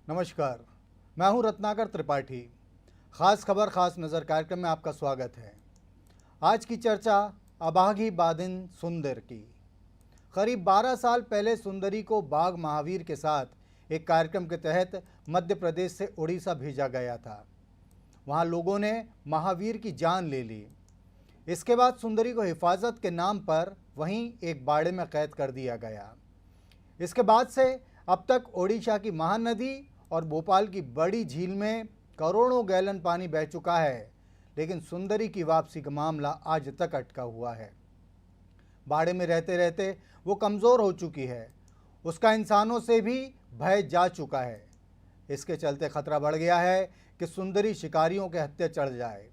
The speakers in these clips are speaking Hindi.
नमस्कार, मैं हूं रत्नाकर त्रिपाठी। खास खबर खास नज़र कार्यक्रम में आपका स्वागत है। आज की चर्चा अभागी बाधिन सुंदर की। करीब 12 साल पहले सुंदरी को बाघ महावीर के साथ एक कार्यक्रम के तहत मध्य प्रदेश से उड़ीसा भेजा गया था। वहां लोगों ने महावीर की जान ले ली। इसके बाद सुंदरी को हिफाजत के नाम पर वहीं एक बाड़े में कैद कर दिया गया। इसके बाद से अब तक ओडिशा की महानदी और भोपाल की बड़ी झील में करोड़ों गैलन पानी बह चुका है, लेकिन सुंदरी की वापसी का मामला आज तक अटका हुआ है। बाड़े में रहते रहते वो कमज़ोर हो चुकी है। उसका इंसानों से भी भय जा चुका है। इसके चलते खतरा बढ़ गया है कि सुंदरी शिकारियों के हत्थे चढ़ जाए।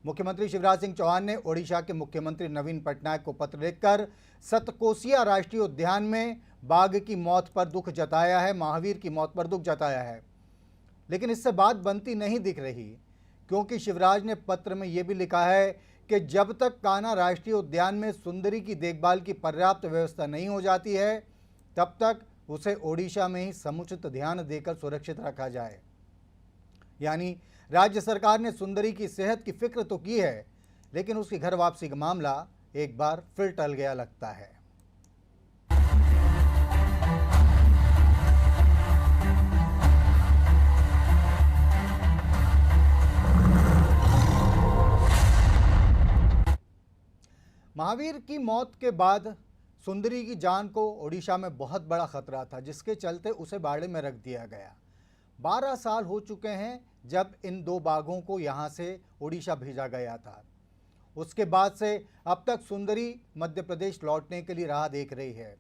मुख्यमंत्री शिवराज सिंह चौहान ने ओडिशा के मुख्यमंत्री नवीन पटनायक को पत्र लिखकर सतकोसिया राष्ट्रीय उद्यान में बाघ की मौत पर दुख जताया है, महावीर की मौत पर दुख जताया है। लेकिन इससे बात बनती नहीं दिख रही, क्योंकि शिवराज ने पत्र में यह भी लिखा है कि जब तक कान्हा राष्ट्रीय उद्यान में सुंदरी की देखभाल की पर्याप्त व्यवस्था नहीं हो जाती है, तब तक उसे ओडिशा में ही समुचित ध्यान देकर सुरक्षित रखा जाए। यानी राज्य सरकार ने सुंदरी की सेहत की फिक्र तो की है, लेकिन उसकी घर वापसी का मामला एक बार फिर टल गया लगता है। महावीर की मौत के बाद सुंदरी की जान को ओडिशा में बहुत बड़ा खतरा था, जिसके चलते उसे बाड़े में रख दिया गया। 12 साल हो चुके हैं जब इन दो बाघों को यहाँ से ओडिशा भेजा गया था। उसके बाद से अब तक सुंदरी मध्य प्रदेश लौटने के लिए राह देख रही है।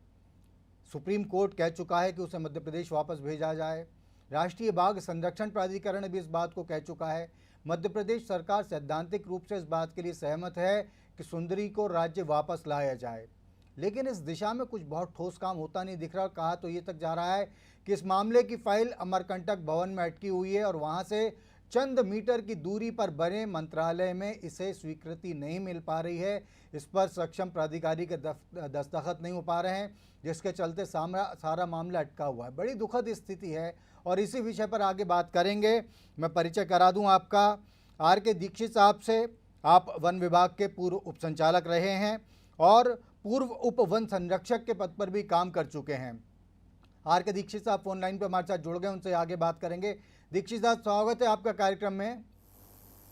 सुप्रीम कोर्ट कह चुका है कि उसे मध्य प्रदेश वापस भेजा जाए। राष्ट्रीय बाघ संरक्षण प्राधिकरण भी इस बात को कह चुका है। मध्य प्रदेश सरकार सैद्धांतिक रूप से इस बात के लिए सहमत है कि सुंदरी को राज्य वापस लाया जाए, लेकिन इस दिशा में कुछ बहुत ठोस काम होता नहीं दिख रहा। कहा तो ये तक जा रहा है कि इस मामले की फाइल अमरकंटक भवन में अटकी हुई है और वहाँ से चंद मीटर की दूरी पर बने मंत्रालय में इसे स्वीकृति नहीं मिल पा रही है। इस पर सक्षम प्राधिकारी के दस्तखत नहीं हो पा रहे हैं, जिसके चलते सारा मामला अटका हुआ है। बड़ी दुखद स्थिति है और इसी विषय पर आगे बात करेंगे। मैं परिचय करा दूं आपका R.K. दीक्षित साहब से। आप वन विभाग के पूर्व उप संचालक रहे हैं और पूर्व उप वन संरक्षक के पद पर भी काम कर चुके हैं। R.K. दीक्षित साहब फोन लाइन पर हमारे साथ जुड़ गए, उनसे आगे बात करेंगे। दीक्षित साहब, स्वागत है आपका कार्यक्रम में।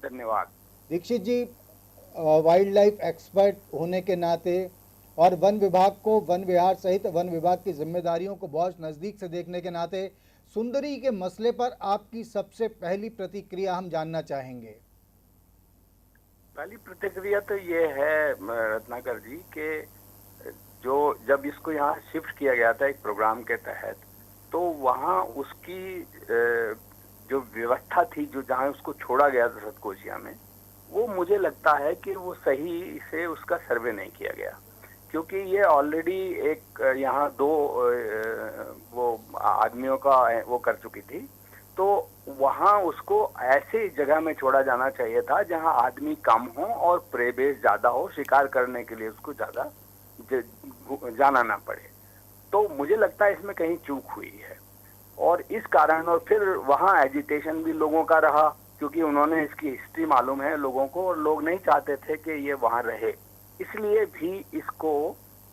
धन्यवाद। दीक्षित जी, वाइल्ड लाइफ एक्सपर्ट होने के नाते और वन विभाग को वन विहार सहित वन विभाग की जिम्मेदारियों को बहुत नज़दीक से देखने के नाते सुंदरी के मसले पर आपकी सबसे पहली प्रतिक्रिया हम जानना चाहेंगे। पहली प्रतिक्रिया तो ये है रत्नाकर जी कि जब इसको यहाँ शिफ्ट किया गया था एक प्रोग्राम के तहत, तो वहाँ उसकी जो व्यवस्था थी, जो जहाँ उसको छोड़ा गया था सतकोसिया में, वो मुझे लगता है कि वो सही से उसका सर्वे नहीं किया गया, क्योंकि ये ऑलरेडी एक यहाँ दो वो आदमियों का वो कर चुकी थी। तो वहाँ उसको ऐसे जगह में छोड़ा जाना चाहिए था जहाँ आदमी कम हो और प्रवेश ज़्यादा हो, शिकार करने के लिए उसको ज़्यादा जाना ना पड़े। तो मुझे लगता है इसमें कहीं चूक हुई है और इस कारण, और फिर वहाँ एजिटेशन भी लोगों का रहा, क्योंकि उन्होंने इसकी हिस्ट्री मालूम है लोगों को और लोग नहीं चाहते थे कि ये वहाँ रहे, इसलिए भी इसको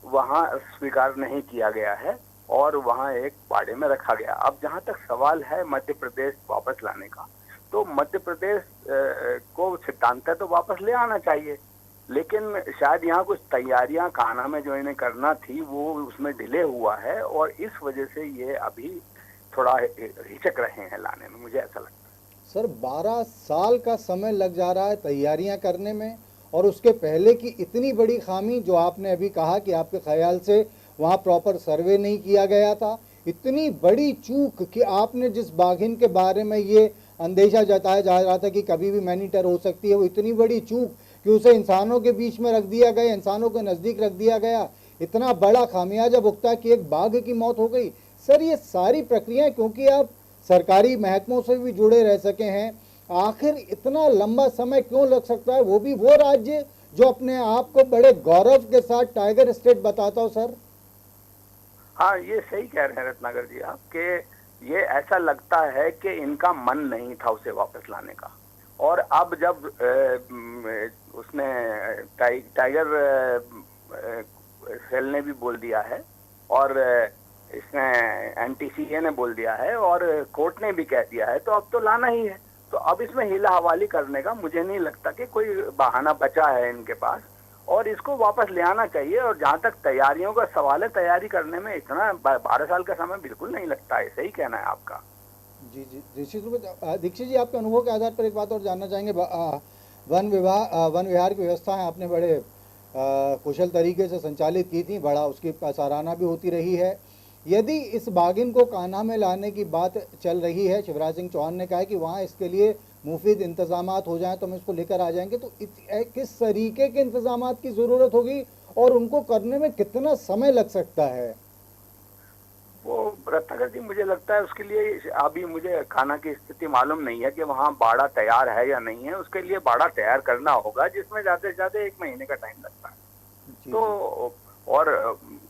वहाँ स्वीकार नहीं किया गया है और वहाँ एक बाड़े में रखा गया। अब जहाँ तक सवाल है मध्य प्रदेश वापस लाने का, तो मध्य प्रदेश को सिद्धांत तो वापस ले आना चाहिए, लेकिन शायद यहाँ कुछ तैयारियां कान्हा में जो इन्हें करना थी वो उसमें डिले हुआ है और इस वजह से ये अभी थोड़ा हिचक रहे हैं लाने में, मुझे ऐसा लगता है। सर, 12 साल का समय लग जा रहा है तैयारियां करने में, और उसके पहले की इतनी बड़ी खामी जो आपने अभी कहा कि आपके ख्याल से वहाँ प्रॉपर सर्वे नहीं किया गया था, इतनी बड़ी चूक कि आपने जिस बाघिन के बारे में ये अंदेशा जताया जा रहा था कि कभी भी मैनीटर हो सकती है, वो इतनी बड़ी चूक कि उसे इंसानों के बीच में रख दिया गया, इंसानों के नज़दीक रख दिया गया, इतना बड़ा खामियाजा भुगता कि एक बाघ की मौत हो गई। सर, ये सारी प्रक्रियाएं, क्योंकि आप सरकारी महकमों से भी जुड़े रह सके हैं, आखिर इतना लंबा समय क्यों लग सकता है, वो भी वो राज्य जो अपने आप को बड़े गौरव के साथ टाइगर स्टेट बताता हो? सर हाँ, ये सही कह रहे हैं रत्नाकर जी आप कि ये ऐसा लगता है कि इनका मन नहीं था उसे वापस लाने का। और अब जब उसने टाइगर सेल ने भी बोल दिया है और इसने एनटीसीए ने बोल दिया है और कोर्ट ने भी कह दिया है, तो अब तो लाना ही है। तो अब इसमें हीला हवाली करने का मुझे नहीं लगता कि कोई बहाना बचा है इनके पास, और इसको वापस ले आना चाहिए। और जहां तक तैयारियों का सवाल है, तैयारी करने में इतना 12 साल का समय बिल्कुल नहीं लगता है। सही कहना है आपका। जी जी, निश्चित रूप से। दीक्षित जी, आपके अनुभव के आधार पर एक बात और जानना चाहेंगे। वन विहार की व्यवस्थाएं आपने बड़े कुशल तरीके से संचालित की थी, बड़ा उसकी सराहना भी होती रही है। यदि इस बाघिन को कान्हा में लाने की बात चल रही है, शिवराज सिंह चौहान ने कहा है कि वहाँ इसके लिए मुफीद इंतजामात हो जाएं तो हम इसको लेकर आ जाएंगे, तो किस तरीके के इंतजामात की ज़रूरत होगी और उनको करने में कितना समय लग सकता है? वो रत्नाकर जी, मुझे लगता है उसके लिए अभी मुझे कान्हा की स्थिति मालूम नहीं है कि वहाँ बाड़ा तैयार है या नहीं है। उसके लिए बाड़ा तैयार करना होगा, जिसमें ज़्यादा से ज़्यादा 1 महीने का टाइम लगता है। तो और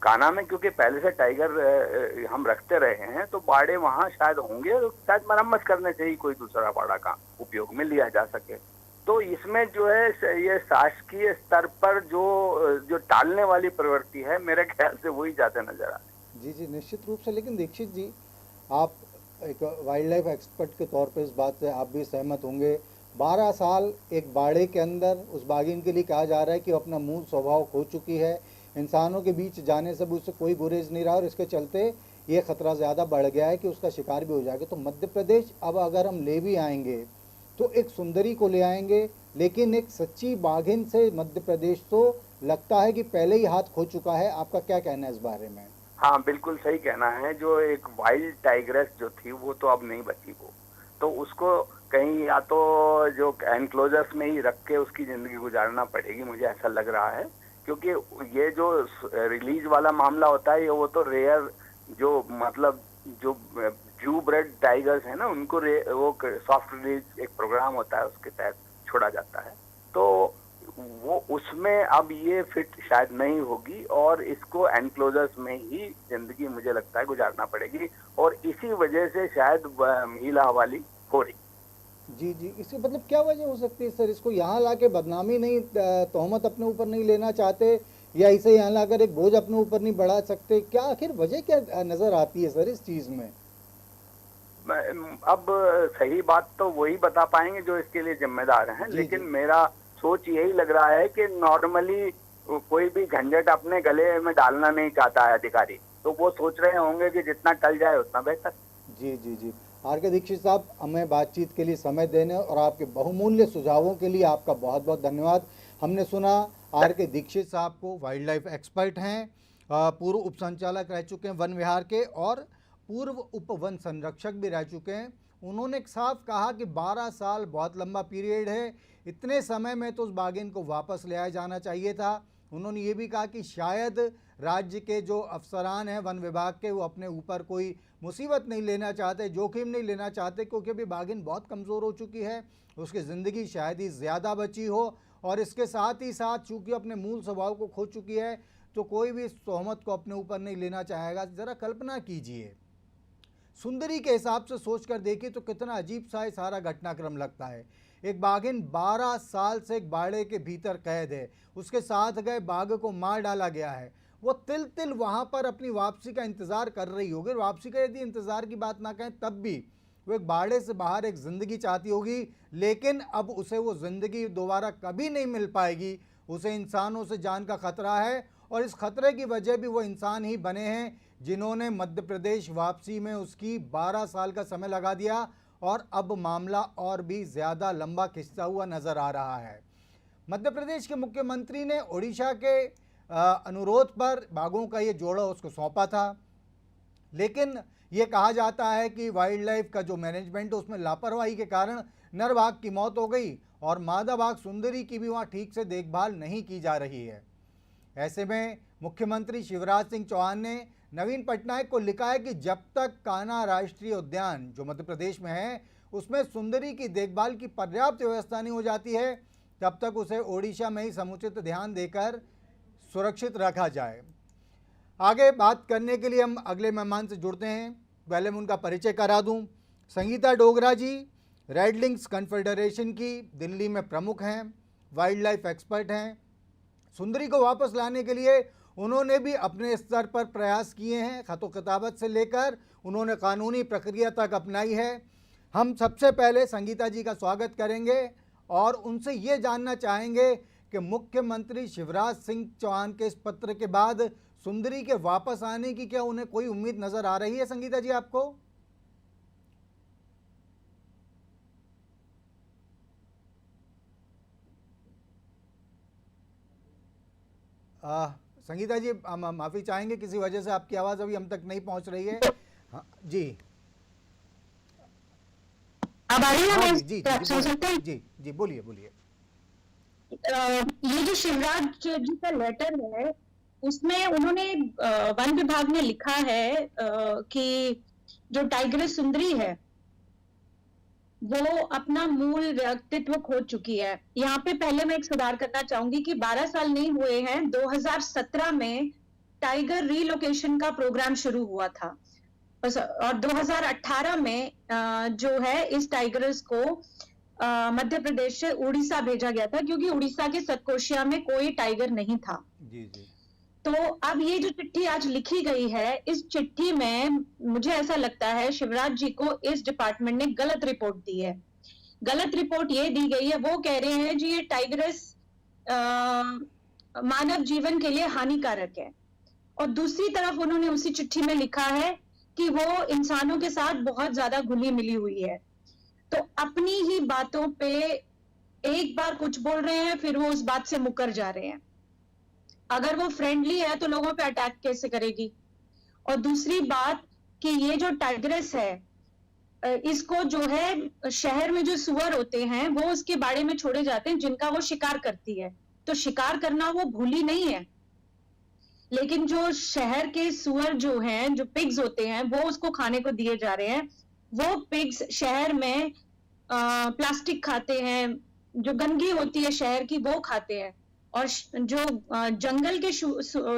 कान्हा में क्योंकि पहले से टाइगर हम रखते रहे हैं, तो बाड़े वहाँ शायद होंगे, शायद मरम्मत करने से ही कोई दूसरा बाड़ा का उपयोग में लिया जा सके। तो इसमें जो है ये शासकीय स्तर पर जो टालने वाली प्रवृत्ति है, मेरे ख्याल से वही ज्यादा नजर आ रही है। जी जी, निश्चित रूप से। लेकिन दीक्षित जी, आप एक वाइल्ड लाइफ एक्सपर्ट के तौर पे इस बात से आप भी सहमत होंगे, 12 साल एक बाड़े के अंदर उस बाघिन के लिए कहा जा रहा है कि वो अपना मूल स्वभाव खो चुकी है, इंसानों के बीच जाने से भी उससे कोई गुरेज नहीं रहा, और इसके चलते ये खतरा ज़्यादा बढ़ गया है कि उसका शिकार भी हो जाएगा। तो मध्य प्रदेश अब अगर हम ले भी आएंगे तो एक सुंदरी को ले आएंगे, लेकिन एक सच्ची बाघिन से मध्य प्रदेश तो लगता है कि पहले ही हाथ खो चुका है। आपका क्या कहना है इस बारे में? हाँ, बिल्कुल सही कहना है। जो एक वाइल्ड टाइग्रेस जो थी वो तो अब नहीं बची। वो तो उसको कहीं या तो जो एनक्लोजर्स में ही रख के उसकी जिंदगी गुजारना पड़ेगी, मुझे ऐसा लग रहा है। क्योंकि ये जो रिलीज वाला मामला होता है, ये वो तो रेयर, जो मतलब जो जू ब्रेड टाइगर्स है ना, उनको वो सॉफ्ट रिलीज एक प्रोग्राम होता है, उसके तहत छोड़ा जाता है। तो वो उसमें अब ये फिट शायद नहीं होगी और इसको एनक्लोजर्स में ही जिंदगी मुझे लगता है गुजारना पड़ेगी, और इसी वजह से शायद हीला हवाली हो रही। जी जी, इसके मतलब क्या वजह हो सकती है सर? इसको यहाँ लाके बदनामी नहीं, तोहमत अपने ऊपर नहीं लेना चाहते, या इसे यहाँ लाकर एक बोझ अपने ऊपर नहीं बढ़ा सकते? क्या आखिर वजह क्या नजर आती है सर इस चीज में? अब सही बात तो वही बता पाएंगे जो इसके लिए जिम्मेदार हैं, लेकिन मेरा सोच यही लग रहा है कि नॉर्मली कोई भी झंझट अपने गले में डालना नहीं चाहता है अधिकारी, तो वो सोच रहे होंगे कि जितना टल जाए उतना बेहतर। जी जी जी, आर के दीक्षित साहब, हमें बातचीत के लिए समय देने और आपके बहुमूल्य सुझावों के लिए आपका बहुत बहुत धन्यवाद। हमने सुना आर के दीक्षित साहब को, वाइल्ड लाइफ एक्सपर्ट हैं, पूर्व उप संचालक रह चुके हैं वन विहार के और पूर्व उप वन संरक्षक भी रह चुके हैं। उन्होंने साफ कहा कि 12 साल बहुत लंबा पीरियड है, इतने समय में तो उस बाघिन को वापस ले आया जाना चाहिए था। उन्होंने ये भी कहा कि शायद राज्य के जो अफसरान हैं वन विभाग के, वो अपने ऊपर कोई मुसीबत नहीं लेना चाहते, जोखिम नहीं लेना चाहते, क्योंकि अभी बाघिन बहुत कमज़ोर हो चुकी है, उसकी ज़िंदगी शायद ही ज़्यादा बची हो, और इसके साथ ही साथ चूँकि अपने मूल स्वभाव को खो चुकी है, तो कोई भी इस तोहमत को अपने ऊपर नहीं लेना चाहेगा। ज़रा कल्पना कीजिए, सुंदरी के हिसाब से सोच कर देखिए तो कितना अजीब सा ये सारा घटनाक्रम लगता है। एक बाघिन 12 साल से एक बाड़े के भीतर कैद है, उसके साथ गए बाघ को मार डाला गया है, वो तिल तिल वहाँ पर अपनी वापसी का इंतज़ार कर रही होगी। वापसी का यदि इंतज़ार की बात ना कहें तब भी वो एक बाड़े से बाहर एक ज़िंदगी चाहती होगी, लेकिन अब उसे वो ज़िंदगी दोबारा कभी नहीं मिल पाएगी। उसे इंसानों से जान का खतरा है, और इस खतरे की वजह भी वो इंसान ही बने हैं जिन्होंने मध्य प्रदेश वापसी में उसकी 12 साल का समय लगा दिया, और अब मामला और भी ज़्यादा लंबा खिंचता हुआ नज़र आ रहा है। मध्य प्रदेश के मुख्यमंत्री ने ओडिशा के अनुरोध पर बाघों का ये जोड़ा उसको सौंपा था, लेकिन ये कहा जाता है कि वाइल्ड लाइफ का जो मैनेजमेंट है उसमें लापरवाही के कारण नर बाघ की मौत हो गई, और मादा बाघ सुंदरी की भी वहाँ ठीक से देखभाल नहीं की जा रही है। ऐसे में मुख्यमंत्री शिवराज सिंह चौहान ने नवीन पटनायक को लिखा है कि जब तक कान्हा राष्ट्रीय उद्यान जो मध्य प्रदेश में है उसमें सुंदरी की देखभाल की पर्याप्त व्यवस्था नहीं हो जाती है, तब तक उसे ओडिशा में ही समुचित ध्यान देकर सुरक्षित रखा जाए। आगे बात करने के लिए हम अगले मेहमान से जुड़ते हैं। पहले मैं उनका परिचय करा दूं। संगीता डोगरा जी रेड लिंक्स कन्फेडरेशन की दिल्ली में प्रमुख हैं, वाइल्ड लाइफ एक्सपर्ट हैं। सुंदरी को वापस लाने के लिए उन्होंने भी अपने स्तर पर प्रयास किए हैं, खतो खिताबत से लेकर उन्होंने कानूनी प्रक्रिया तक अपनाई है। हम सबसे पहले संगीता जी का स्वागत करेंगे और उनसे ये जानना चाहेंगे कि मुख्यमंत्री शिवराज सिंह चौहान के इस पत्र के बाद सुंदरी के वापस आने की क्या उन्हें कोई उम्मीद नजर आ रही है? संगीता जी आपको? संगीता जी हम माफ़ी चाहेंगे, किसी वजह से आपकी आवाज़ अभी हम तक नहीं पहुंच रही है। हाँ जी, अब आ रही है? हाँ मैं जी जी आप जी सुन सकते हैं? जी जी बोलिए बोलिए। ये जो शिवराज जी का लेटर है, उसमें उन्होंने वन विभाग ने लिखा है कि जो टाइग्रेस सुंदरी है वो अपना मूल व्यक्तित्व खो चुकी है। यहाँ पे पहले मैं एक सुधार करना चाहूंगी कि 12 साल नहीं हुए हैं, 2017 में टाइगर रीलोकेशन का प्रोग्राम शुरू हुआ था और 2018 में जो है इस टाइगर्स को मध्य प्रदेश से उड़ीसा भेजा गया था, क्योंकि उड़ीसा के सतकोशिया में कोई टाइगर नहीं था। जी जी। तो अब ये जो चिट्ठी आज लिखी गई है, इस चिट्ठी में मुझे ऐसा लगता है शिवराज जी को इस डिपार्टमेंट ने गलत रिपोर्ट दी है। गलत रिपोर्ट ये दी गई है, वो कह रहे हैं जी ये टाइगर्स मानव जीवन के लिए हानिकारक है, और दूसरी तरफ उन्होंने उसी चिट्ठी में लिखा है कि वो इंसानों के साथ बहुत ज्यादा घुली मिली हुई है। तो अपनी ही बातों पे एक बार कुछ बोल रहे हैं, फिर वो उस बात से मुकर जा रहे हैं। अगर वो फ्रेंडली है तो लोगों पे अटैक कैसे करेगी? और दूसरी बात कि ये जो टाइग्रेस है इसको जो है शहर में जो सुअर होते हैं वो उसके बाड़े में छोड़े जाते हैं, जिनका वो शिकार करती है। तो शिकार करना वो भूली नहीं है, लेकिन जो शहर के सुअर जो हैं, जो पिग्स होते हैं, वो उसको खाने को दिए जा रहे हैं। वो पिग्स शहर में प्लास्टिक खाते हैं, जो गंदगी होती है शहर की वो खाते हैं, और जो जंगल के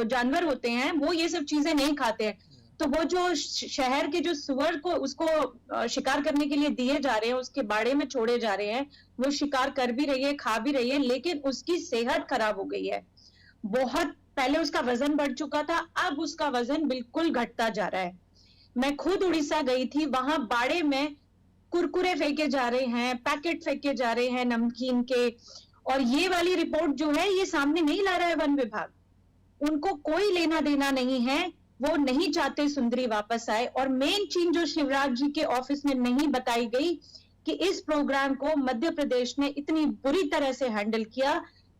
जानवर होते हैं वो ये सब चीजें नहीं खाते हैं। तो वो जो शहर के जो सुअर को उसको शिकार करने के लिए दिए जा रहे हैं, उसके बाड़े में छोड़े जा रहे हैं, वो शिकार कर भी रही है, खा भी रही है, लेकिन उसकी सेहत खराब हो गई है। बहुत पहले उसका वजन बढ़ चुका था, अब उसका वजन बिल्कुल घटता जा रहा है। मैं खुद उड़ीसा गई थी, वहां बाड़े में कुरकुरे फेंके जा रहे हैं, पैकेट फेंके जा रहे हैं नमकीन के, और ये वाली रिपोर्ट जो है ये सामने नहीं ला रहा है वन विभाग। उनको कोई लेना देना नहीं है, वो नहीं चाहते सुंदरी वापस आए। और मेन चीज जो शिवराज जी के ऑफिस में नहीं बताई गई कि इस प्रोग्राम को मध्य प्रदेश ने इतनी बुरी तरह से हैंडल किया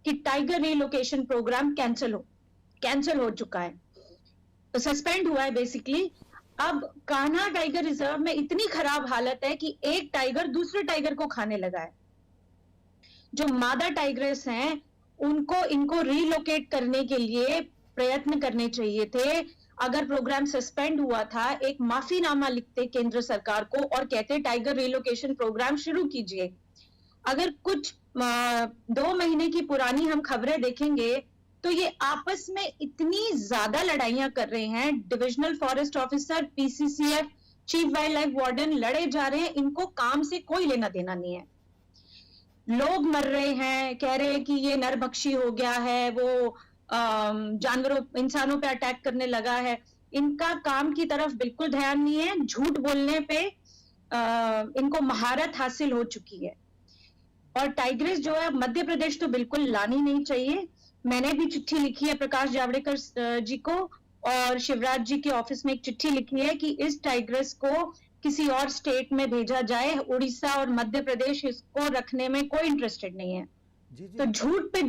कि टाइगर रिलोकेशन प्रोग्राम कैंसिल हो चुका है, तो सस्पेंड हुआ है बेसिकली। अब कान्हा टाइगर रिजर्व में इतनी खराब हालत है कि एक टाइगर दूसरे टाइगर को खाने लगा है। जो मादा टाइग्रेस हैं उनको इनको रीलोकेट करने के लिए प्रयत्न करने चाहिए थे। अगर प्रोग्राम सस्पेंड हुआ था, एक माफीनामा लिखते केंद्र सरकार को और कहते टाइगर रिलोकेशन प्रोग्राम शुरू कीजिए। अगर कुछ 2 महीने की पुरानी हम खबरें देखेंगे तो ये आपस में इतनी ज्यादा लड़ाइयां कर रहे हैं। Divisional forest officer, PCCF, chief wild life warden लड़े जा रहे हैं, इनको काम से कोई लेना देना नहीं है। लोग मर रहे हैं, कह रहे हैं कि ये नरभक्षी हो गया है, वो जानवरों इंसानों पे अटैक करने लगा है। इनका काम की तरफ बिल्कुल ध्यान नहीं है। झूठ बोलने पे इनको महारत हासिल हो चुकी है। और टाइग्रेस जो है मध्य प्रदेश तो बिल्कुल लानी नहीं चाहिए। मैंने भी चिट्ठी लिखी है प्रकाश जावड़ेकर जी को, और शिवराज जी के ऑफिस में एक चिट्ठी लिखी है कि इस टाइग्रेस को किसी और स्टेट में भेजा जाए। उड़ीसा और मध्य प्रदेश इसको रखने में कोई इंटरेस्टेड नहीं है। जी जी। तो झूठ पे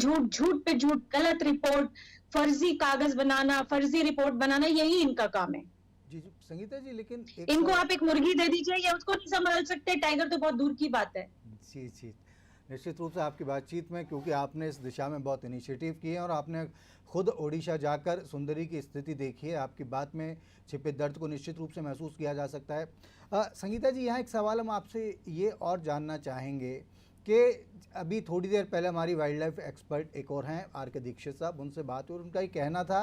झूठ, गलत रिपोर्ट, फर्जी कागज बनाना, फर्जी रिपोर्ट बनाना, यही इनका काम है। जी जी संगीता जी, लेकिन इनको आप एक मुर्गी दे दीजिए, या उसको नहीं संभाल सकते, टाइगर तो बहुत दूर की बात है। जी जी, निश्चित रूप से आपकी बातचीत में, क्योंकि आपने इस दिशा में बहुत इनिशिएटिव किए हैं और आपने खुद ओडिशा जाकर सुंदरी की स्थिति देखी है, आपकी बात में छिपे दर्द को निश्चित रूप से महसूस किया जा सकता है। संगीता जी, यहाँ एक सवाल हम आपसे ये और जानना चाहेंगे कि अभी थोड़ी देर पहले हमारी वाइल्ड लाइफ एक्सपर्ट एक और हैं, आर के दीक्षित साहब, उनसे बात हुई और उनका ये कहना था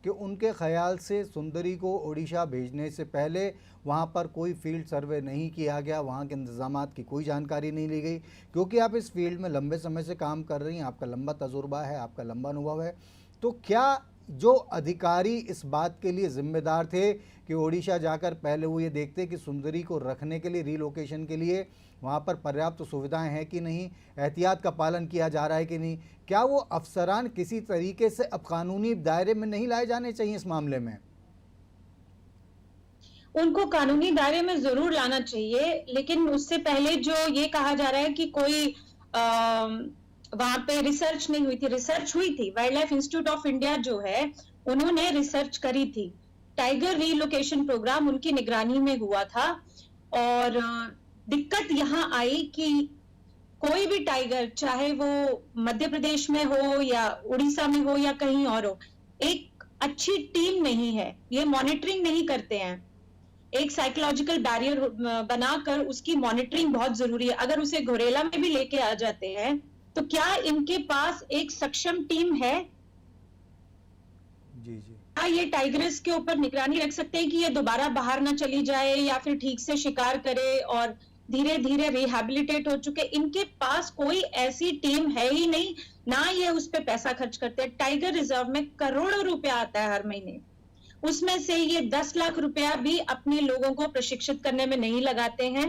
कि उनके ख्याल से सुंदरी को उड़ीसा भेजने से पहले वहाँ पर कोई फील्ड सर्वे नहीं किया गया, वहाँ के इंतज़ामात की कोई जानकारी नहीं ली गई। क्योंकि आप इस फील्ड में लंबे समय से काम कर रही हैं, आपका लंबा तजुर्बा है, आपका लंबा अनुभव है, तो क्या जो अधिकारी इस बात के लिए जिम्मेदार थे कि ओडिशा जाकर पहले वो ये देखते कि सुंदरी को रखने के लिए, रिलोकेशन के लिए वहाँ पर पर्याप्त सुविधाएं हैं कि नहीं, एहतियात का पालन किया जा रहा है कि नहीं, क्या वो अफसरान किसी तरीके से अब कानूनी दायरे में नहीं लाए जाने चाहिए इस मामले में? उनको कानूनी दायरे में जरूर लाना चाहिए, लेकिन उससे पहले जो ये कहा जा रहा है कि कोई वहां पे रिसर्च नहीं हुई थी। रिसर्च हुई थी, wild life institute of India जो है उन्होंने रिसर्च करी थी। टाइगर रीलोकेशन प्रोग्राम उनकी निगरानी में हुआ था और दिक्कत यहाँ आई कि कोई भी टाइगर, चाहे वो मध्य प्रदेश में हो या उड़ीसा में हो या कहीं और हो, एक अच्छी टीम नहीं है, ये मॉनिटरिंग नहीं करते हैं। एक साइकोलॉजिकल बैरियर बनाकर उसकी मॉनिटरिंग बहुत जरूरी है। अगर उसे घोरेला में भी लेके आ जाते हैं तो क्या इनके पास एक सक्षम टीम है? जी जी। क्या ये टाइगर्स के ऊपर निगरानी रख सकते हैं कि ये दोबारा बाहर ना चली जाए या फिर ठीक से शिकार करे और धीरे धीरे रिहैबिलिटेट हो चुके? इनके पास कोई ऐसी टीम है ही नहीं, ना ये उस पर पैसा खर्च करते हैं। टाइगर रिजर्व में करोड़ों रुपया आता है हर महीने, उसमें से ये 10 लाख रुपया भी अपने लोगों को प्रशिक्षित करने में नहीं लगाते हैं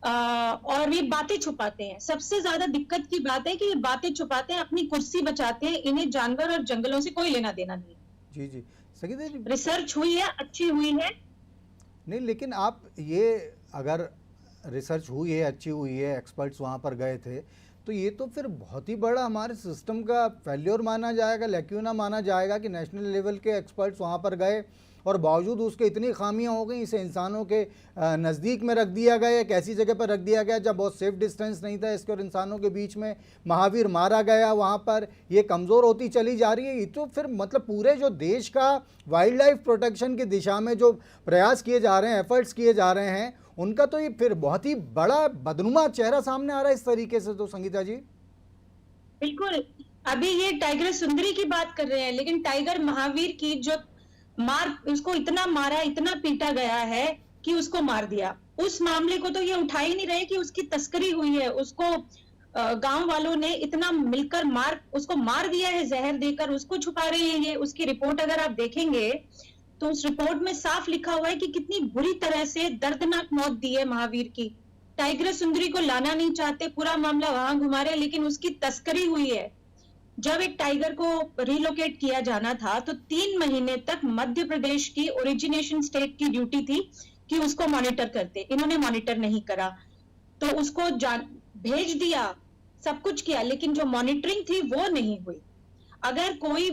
और ये बातें छुपाते हैं। सबसे ज्यादा दिक्कत की बात है कि ये बातें छुपाते हैं, अपनी कुर्सी बचाते हैं। इन्हें जानवर और जंगलों से कोई लेना देना नहीं। जी जी संगीता जी, रिसर्च हुई है, अच्छी हुई है नहीं, लेकिन आप ये, अगर रिसर्च हुई है, अच्छी हुई है, एक्सपर्ट्स वहाँ पर गए थे, तो ये तो फिर बहुत ही बड़ा हमारे सिस्टम का फेल्योर माना जाएगा, लैक्यूना माना जाएगा कि नेशनल लेवल के एक्सपर्ट्स वहाँ पर गए और बावजूद उसके इतनी खामियां हो गई, इसे इंसानों के नज़दीक में रख दिया गया, एक ऐसी जगह पर रख दिया गया जब बहुत सेफ डिस्टेंस नहीं था इसके और इंसानों के बीच में। महावीर मारा गया वहाँ पर, ये कमज़ोर होती चली जा रही है। ये तो फिर मतलब पूरे जो देश का वाइल्ड लाइफ प्रोटेक्शन की दिशा में जो प्रयास किए जा रहे हैं, एफर्ट्स किए जा रहे हैं, उनका तो ये फिर बहुत ही बड़ा बदनुमा चेहरा सामने आ रहा है इस तरीके से। तो संगीता जी, बिल्कुल, अभी ये टाइगर सुंदरी की बात कर रहे हैं, लेकिन टाइगर महावीर की जो उसको इतना मारा, इतना पीटा गया है कि उसको मार दिया, उस मामले को तो ये उठा ही नहीं रहे कि उसकी तस्करी हुई है। उसको गांव वालों ने इतना मिलकर उसको मार दिया है जहर देकर, उसको छुपा रहे हैं ये। उसकी रिपोर्ट अगर आप देखेंगे तो उस रिपोर्ट में साफ लिखा हुआ है कि कितनी बुरी तरह से दर्दनाक मौत दी है महावीर की। टाइगर सुंदरी को लाना नहीं चाहते, पूरा मामला वहां घुमा रहे, लेकिन उसकी तस्करी हुई है। जब एक टाइगर को रिलोकेट किया जाना था तो 3 महीने तक मध्य प्रदेश की ओरिजिनेशन स्टेट की ड्यूटी थी कि उसको मॉनिटर करते। इन्होंने मॉनिटर नहीं करा तो उसको भेज दिया, सब कुछ किया, लेकिन जो मॉनिटरिंग थी वो नहीं हुई। अगर कोई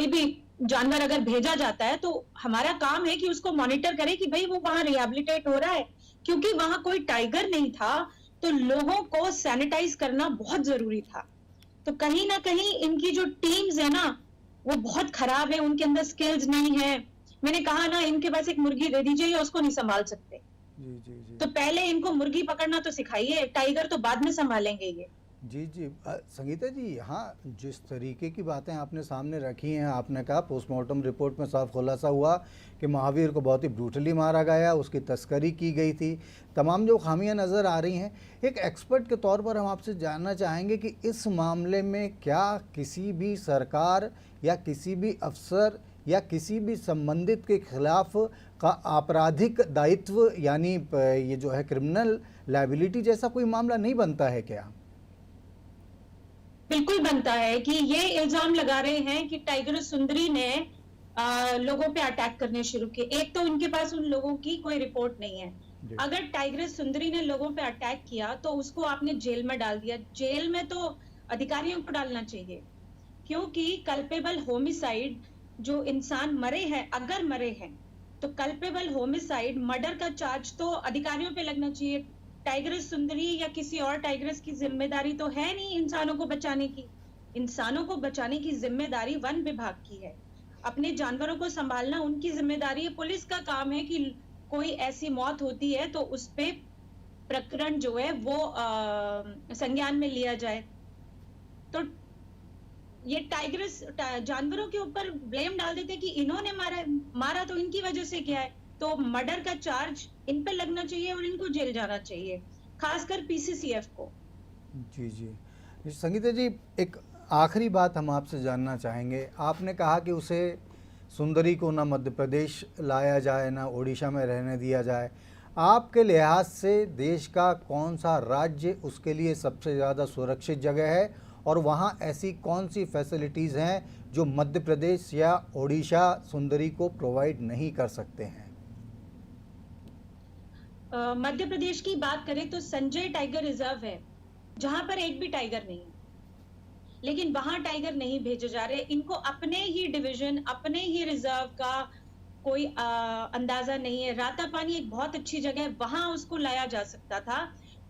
भी जानवर अगर भेजा जाता है तो हमारा काम है कि उसको मॉनिटर करें कि भाई वो वहां रिहैबिलिटेट हो रहा है। क्योंकि वहां कोई टाइगर नहीं था तो लोगों को सैनिटाइज करना बहुत जरूरी था। तो कहीं ना कहीं इनकी जो टीम्स है ना वो बहुत खराब है, उनके अंदर स्किल्स नहीं है। मैंने कहा ना, इनके पास एक मुर्गी दे दीजिए या उसको नहीं संभाल सकते। जी जी जी, तो पहले इनको मुर्गी पकड़ना तो सिखाइए, टाइगर तो बाद में संभालेंगे ये। जी जी। संगीता जी, यहाँ जिस तरीके की बातें आपने सामने रखी हैं, आपने कहा पोस्टमार्टम रिपोर्ट में साफ खुलासा हुआ कि महावीर को बहुत ही ब्रूटली मारा गया, उसकी तस्करी की गई थी, तमाम जो खामियां नज़र आ रही हैं। एक एक्सपर्ट के तौर पर हम आपसे जानना चाहेंगे कि इस मामले में क्या किसी भी सरकार या किसी भी अफसर या किसी भी संबंधित के खिलाफ का आपराधिक दायित्व, यानी ये जो है क्रिमिनल लायबिलिटी जैसा कोई मामला नहीं बनता है क्या? बिल्कुल बनता है कि ये इल्जाम लगा रहे हैं कि टाइगर सुंदरी ने लोगों पे अटैक करने शुरू किए। एक तो उनके पास उन लोगों की कोई रिपोर्ट नहीं है। अगर टाइगर सुंदरी ने लोगों पे अटैक किया तो उसको आपने जेल में डाल दिया। जेल में तो अधिकारियों को डालना चाहिए, क्योंकि कल्पेबल होमिसाइड, जो इंसान मरे हैं, अगर मरे हैं तो कल्पेबल होमिसाइड, मर्डर का चार्ज तो अधिकारियों पे लगना चाहिए। टाइगर सुंदरी या किसी और टाइगर्स की जिम्मेदारी तो है नहीं इंसानों को बचाने की। इंसानों को बचाने की जिम्मेदारी वन विभाग की है। अपने जानवरों को संभालना उनकी जिम्मेदारी है। पुलिस का काम है कि कोई ऐसी मौत होती है तो उस पे प्रकरण जो है वो संज्ञान में लिया जाए। तो ये जानवरों के ऊपर ब्लेम डाल देते कि इन्होंने मारा तो इनकी वजह से क्या है। तो मर्डर का चार्ज इन पे लगना चाहिए और इनको जेल जाना चाहिए, खासकर पीसीसीएफ को। जी जी। संगीता जी, एक आखिरी बात हम आपसे जानना चाहेंगे। आपने कहा कि उसे सुंदरी को ना मध्य प्रदेश लाया जाए ना उड़ीसा में रहने दिया जाए। आपके लिहाज से देश का कौन सा राज्य उसके लिए सबसे ज़्यादा सुरक्षित जगह है, और वहाँ ऐसी कौन सी फैसिलिटीज़ हैं जो मध्य प्रदेश या उड़ीसा सुंदरी को प्रोवाइड नहीं कर सकते हैं? मध्य प्रदेश की बात करें तो संजय टाइगर रिजर्व है, जहां पर एक भी टाइगर नहीं है, लेकिन वहां टाइगर नहीं भेजे जा रहे। इनको अपने ही डिवीजन, अपने ही रिजर्व का कोई अंदाजा नहीं है। रातापानी एक बहुत अच्छी जगह है, वहां उसको लाया जा सकता था।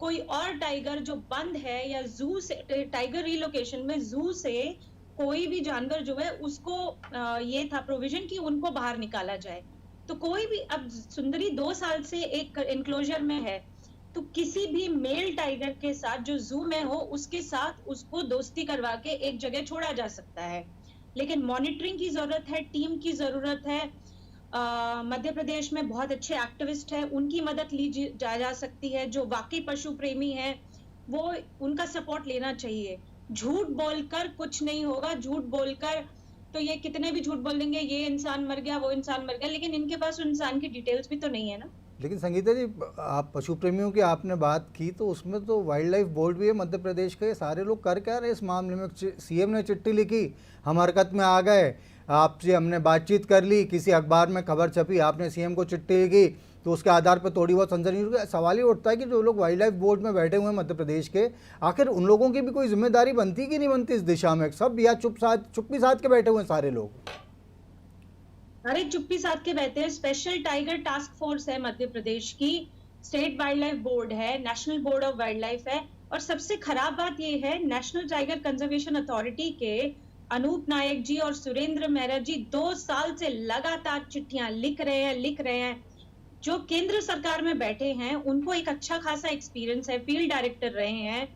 कोई और टाइगर जो बंद है या जू से, टाइगर रिलोकेशन में जू से कोई भी जानवर जो है उसको ये था प्रोविजन कि उनको बाहर निकाला जाए। तो कोई भी, अब सुंदरी 2 साल से एक एनक्लोजर में है, तो किसी भी मेल टाइगर के साथ जो जू में हो उसके साथ उसको दोस्ती करवा के एक जगह छोड़ा जा सकता है। लेकिन मॉनिटरिंग की जरूरत है, टीम की जरूरत है। मध्य प्रदेश में बहुत अच्छे एक्टिविस्ट हैं, उनकी मदद ली जा सकती है। जो वाकई पशु प्रेमी हैं वो उनका सपोर्ट लेना चाहिए। झूठ बोलकर कुछ नहीं होगा। झूठ बोलकर तो ये कितने भी झूठ बोल देंगे, ये इंसान मर गया, वो इंसान मर गया, लेकिन इनके पास उन इंसान की डिटेल्स भी तो नहीं है ना। लेकिन संगीता जी, आप पशु प्रेमियों की आपने बात की, तो उसमें तो वाइल्ड लाइफ बोर्ड भी है मध्य प्रदेश के। सारे लोग कर क्या रहे इस मामले में? सीएम ने चिट्ठी लिखी, हम हरकत में आ गए, आपसे हमने बातचीत कर ली, किसी अखबार में खबर छपी, आपने सीएम को चिट्ठी लिखी, तो उसके आधार पर थोड़ी बहुत सनसनी। सवाल ये उठता है कि जो लोग वाइल्ड लाइफ बोर्ड में बैठे हुए हैं मध्य प्रदेश के, आखिर उन लोगों की भी कोई जिम्मेदारी बनती कि नहीं बनती इस दिशा में? सब या चुप्पी साध के बैठे हुए हैं सारे लोग। अरे चुप्पी साध के बैठे हैं। स्पेशल टाइगर टास्क फोर्स है मध्य प्रदेश की, स्टेट वाइल्ड लाइफ बोर्ड है, national board of wild life है, और सबसे खराब बात ये है नेशनल टाइगर कंजर्वेशन अथॉरिटी के अनूप नायक जी और सुरेंद्र मेहरा जी 2 साल से लगातार चिट्ठियां लिख रहे हैं। जो केंद्र सरकार में बैठे हैं उनको एक अच्छा खासा एक्सपीरियंस है, फील्ड डायरेक्टर रहे हैं,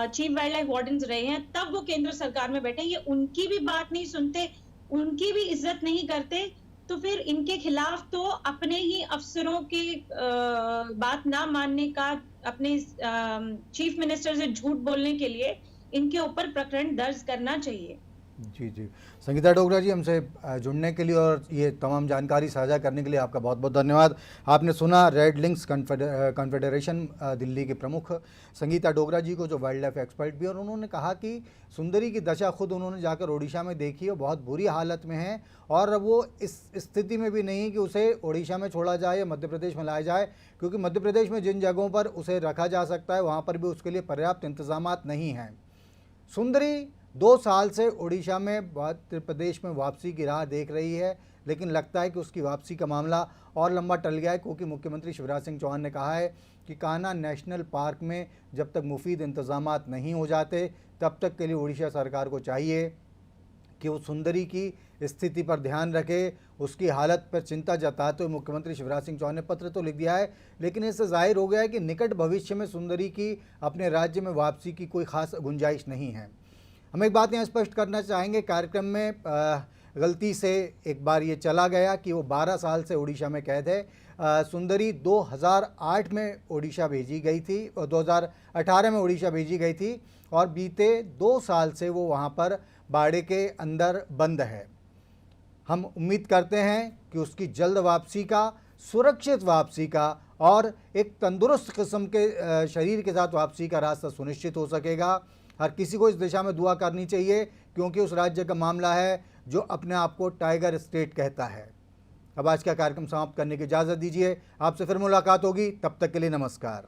चीफ वाइल्ड लाइफ वार्डन रहे हैं, तब वो केंद्र सरकार में बैठे। ये उनकी भी बात नहीं सुनते, उनकी भी इज्जत नहीं करते, तो फिर इनके खिलाफ तो अपने ही अफसरों की बात ना मानने का, अपने चीफ मिनिस्टर से झूठ बोलने के लिए इनके ऊपर प्रकरण दर्ज करना चाहिए। जी जी। संगीता डोगरा जी, हमसे जुड़ने के लिए और ये तमाम जानकारी साझा करने के लिए आपका बहुत बहुत धन्यवाद। आपने सुना रेड लिंक्स कॉन्फेडरेशन दिल्ली के प्रमुख संगीता डोगरा जी को, जो वाइल्ड लाइफ एक्सपर्ट भी, और उन्होंने कहा कि सुंदरी की दशा खुद उन्होंने जाकर उड़ीसा में देखी है, बहुत बुरी हालत में है, और वो इस स्थिति में भी नहीं कि उसे उड़ीसा में छोड़ा जाए या मध्य प्रदेश में लाया जाए, क्योंकि मध्य प्रदेश में जिन जगहों पर उसे रखा जा सकता है वहाँ पर भी उसके लिए पर्याप्त इंतजाम नहीं हैं। सुंदरी 2 साल से उड़ीसा में मध्य प्रदेश में वापसी की राह देख रही है, लेकिन लगता है कि उसकी वापसी का मामला और लंबा टल गया है, क्योंकि मुख्यमंत्री शिवराज सिंह चौहान ने कहा है कि कान्हा नेशनल पार्क में जब तक मुफीद इंतजामात नहीं हो जाते तब तक के लिए उड़ीसा सरकार को चाहिए कि वो सुंदरी की स्थिति पर ध्यान रखे, उसकी हालत पर चिंता जताते हुए मुख्यमंत्री शिवराज सिंह चौहान ने पत्र तो लिख दिया है, लेकिन इससे जाहिर हो गया है कि निकट भविष्य में सुंदरी की अपने राज्य में वापसी की कोई खास गुंजाइश नहीं है। हम एक बात यहाँ स्पष्ट करना चाहेंगे, कार्यक्रम में गलती से एक बार ये चला गया कि वो 12 साल से उड़ीसा में कैद है। सुंदरी 2008 में उड़ीसा भेजी गई थी और 2018 में उड़ीसा भेजी गई थी, और बीते 2 साल से वो वहाँ पर बाड़े के अंदर बंद है। हम उम्मीद करते हैं कि उसकी जल्द वापसी का, सुरक्षित वापसी का और एक तंदुरुस्त किस्म के शरीर के साथ वापसी का रास्ता सुनिश्चित हो सकेगा। हर किसी को इस दिशा में दुआ करनी चाहिए, क्योंकि उस राज्य का मामला है जो अपने आप को टाइगर स्टेट कहता है। अब आज का कार्यक्रम समाप्त करने की इजाज़त दीजिए, आपसे फिर मुलाकात होगी, तब तक के लिए नमस्कार।